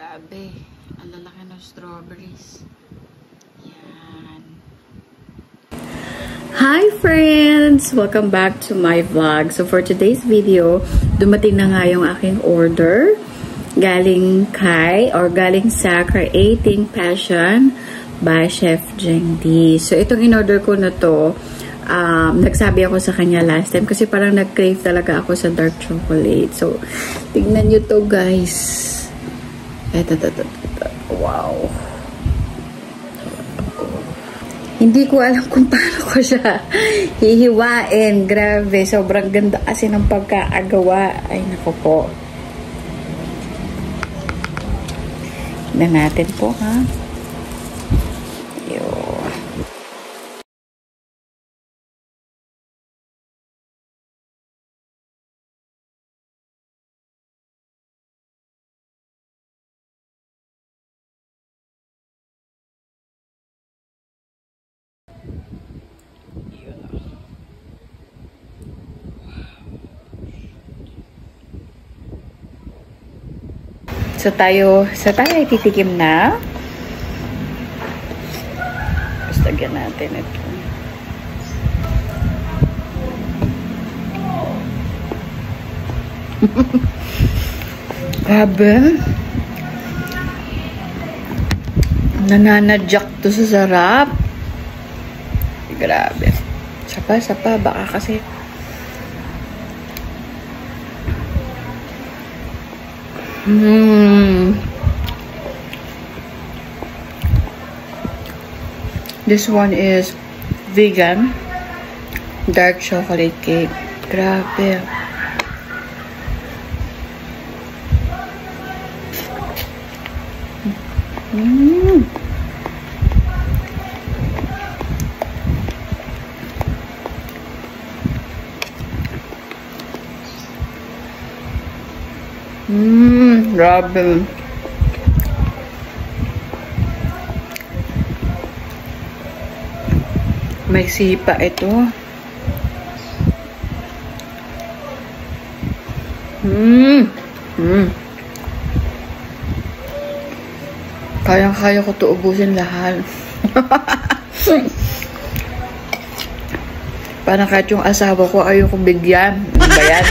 Grabe. Ang lalaki ng strawberries. Yan. Hi friends! Welcome back to my vlog. So for today's video, dumating na nga yung aking order. Galing sa Creating Passion by Chef Jeng D. So itong in-order ko na to, nagsabi ako sa kanya last time kasi parang nag-crave talaga ako sa dark chocolate. So, tignan nyo to guys. Ito. Wow. Hindi ko alam kung paano ko siya hihiwain. Grabe. Sobrang ganda kasi ng pagkaagawa. Ay, naku po. Tignan natin po, ha? So tayo ay titikim na. Basta lagyan natin ito. Grabe. Nananadyak to sa sarap. Grabe. Sapa, baka kasi This one is vegan dark chocolate cake. Grabe. Grabe. May sipa ito. Kayang-kaya ko to ubusin lahat. Parang kahit yung asawa ko ayoko bigyan. Ano ba yan?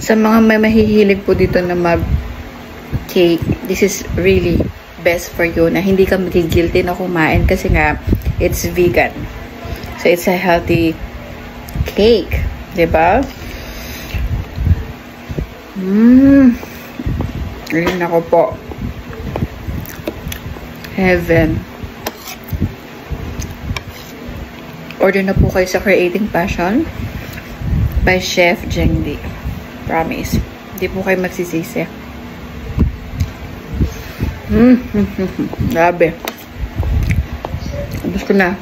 Sa mga may mahihilig po dito na mag-cake, this is really best for you na hindi ka magigilty na kumain kasi nga it's vegan. So it's a healthy cake, 'di ba? Ayun ako po. Heaven. Order na po kayo sa Creating Passion by Chef Jeng D. Promise. Hindi po kayo magsisisi. Grabe. Ubus ko na.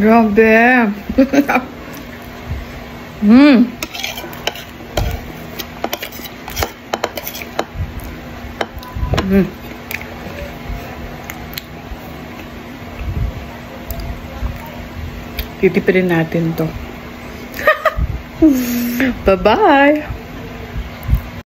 Grabe. Titipirin natin to. Bye-bye.